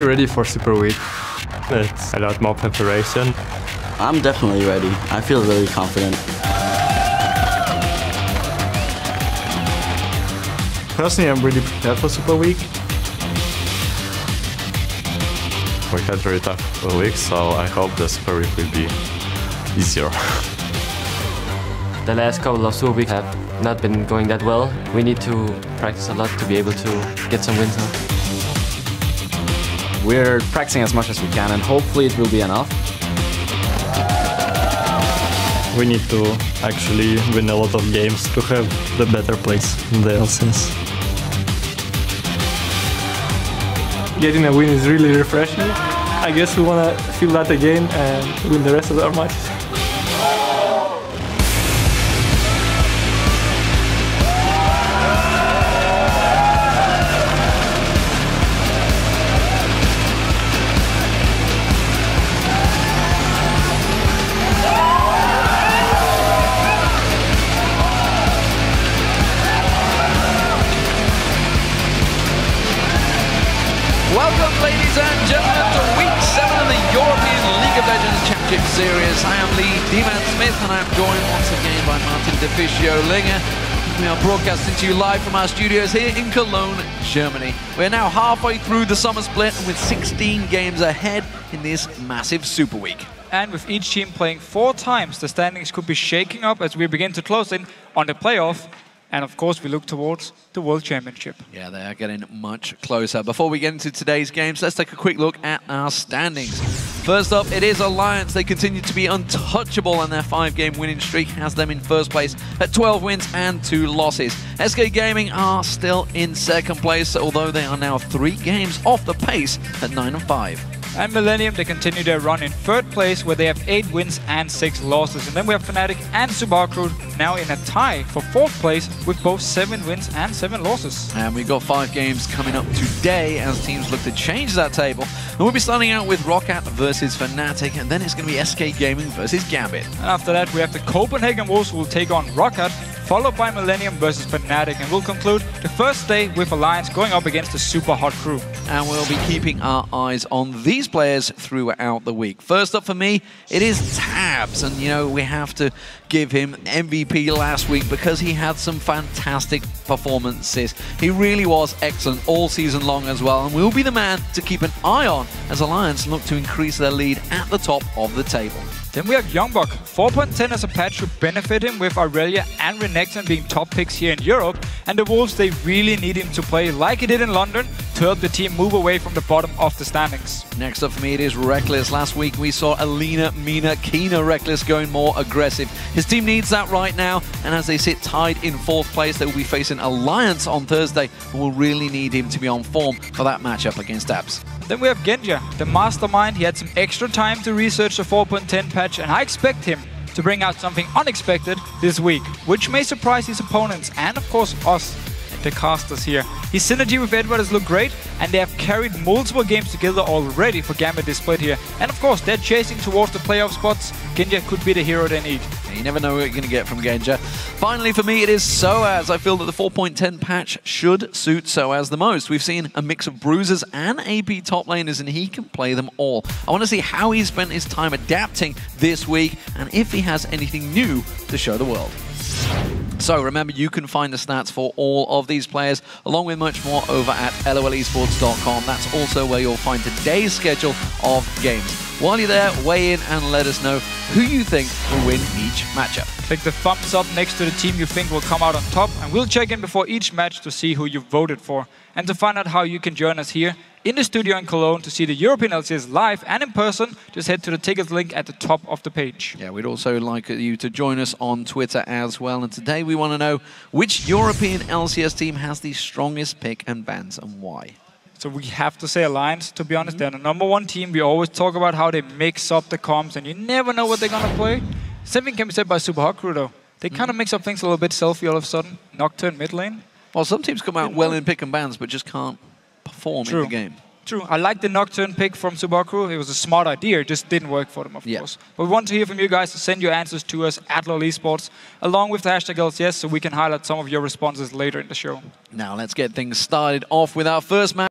Ready for SuperWeek. It's a lot more preparation. I'm definitely ready. I feel really confident. Personally, I'm really prepared for SuperWeek. We had very tough week, so I hope the SuperWeek will be easier. The last couple of SuperWeeks have not been going that well. We need to practice a lot to be able to get some wins now. We're practicing as much as we can, and hopefully it will be enough. We need to actually win a lot of games to have the better place in the LCS. Getting a win is really refreshing. I guess we want to feel that again and win the rest of our matches. Welcome, ladies and gentlemen, to Week 7 of the European League of Legends Championship Series. I am Lee D-Man Smith, and I am joined once again by Martin Deficio-Linger. We are broadcasting to you live from our studios here in Cologne, Germany. We are now halfway through the summer split, and with 16 games ahead in this massive Super Week. And with each team playing 4 times, the standings could be shaking up as we begin to close in on the playoff. And of course, we look towards the World Championship. Yeah, they are getting much closer. Before we get into today's games, let's take a quick look at our standings. First up, it is Alliance. They continue to be untouchable, and their 5-game winning streak has them in first place at 12 wins and 2 losses. SK Gaming are still in second place, although they are now 3 games off the pace at 9-5. And Millennium, they continue their run in third place, where they have 8 wins and 6 losses. And then we have Fnatic and SuperWeek now in a tie for 4th place with both 7 wins and 7 losses. And we've got 5 games coming up today as teams look to change that table. And we'll be starting out with Roccat versus Fnatic, and then it's going to be SK Gaming versus Gambit. And after that, we have the Copenhagen Wolves who will take on Roccat, followed by Millennium versus Fnatic, and we'll conclude the first day with Alliance going up against the Super Hot Crew. And we'll be keeping our eyes on these players throughout the week. First up for me, it is Tabs, and you know, we have to give him MVP last week because he had some fantastic performances. He really was excellent all season long as well, and will be the man to keep an eye on as Alliance look to increase their lead at the top of the table. Then we have Youngbuck. 4.10 as a patch should benefit him, with Aurelia and Renekton being top picks here in Europe. And the Wolves, they really need him to play like he did in London to help the team move away from the bottom of the standings. Next up for me, it is Reckless. Last week we saw Alina, Mina, Kina Reckless going more aggressive. His team needs that right now, and as they sit tied in 4th place, they will be facing Alliance on Thursday, and will really need him to be on form for that matchup against Abs. Then we have Genja, the mastermind. He had some extra time to research the 4.10 patch, and I expect him to bring out something unexpected this week, which may surprise his opponents and, of course, us, the casters here. His synergy with Edward has looked great, and they have carried multiple games together already for Gambit this split here. And of course, they're chasing towards the playoff spots. Genja could be the hero they need. You never know what you're going to get from Genja. Finally, for me, it is Soaz. I feel that the 4.10 patch should suit Soaz the most. We've seen a mix of bruisers and AP top laners, and he can play them all. I want to see how he spent his time adapting this week, and if he has anything new to show the world. So remember, you can find the stats for all of these players, along with much more, over at lolesports.com. That's also where you'll find today's schedule of games. While you're there, weigh in and let us know who you think will win each matchup. Click the thumbs up next to the team you think will come out on top, and we'll check in before each match to see who you voted for. And to find out how you can join us here in the studio in Cologne to see the European LCS live and in person, just head to the tickets link at the top of the page. Yeah, we'd also like you to join us on Twitter as well. And today we want to know which European LCS team has the strongest pick and bans, and why. So we have to say Alliance, to be honest. They're the #1 team. We always talk about how they mix up the comps, and you never know what they're going to play. Same thing can be said by SuperWeek, though. They kind of mix up things a little bit. Selfie all of a sudden. Nocturne mid lane. Well, some teams come out well in pick and bans, but just can't perform in the game. True. I like the Nocturne pick from SuperWeek. It was a smart idea. It just didn't work for them, of course. But we want to hear from you guys, to send your answers to us at LoLesports, along with the hashtag LCS, so we can highlight some of your responses later in the show. Now let's get things started off with our first match.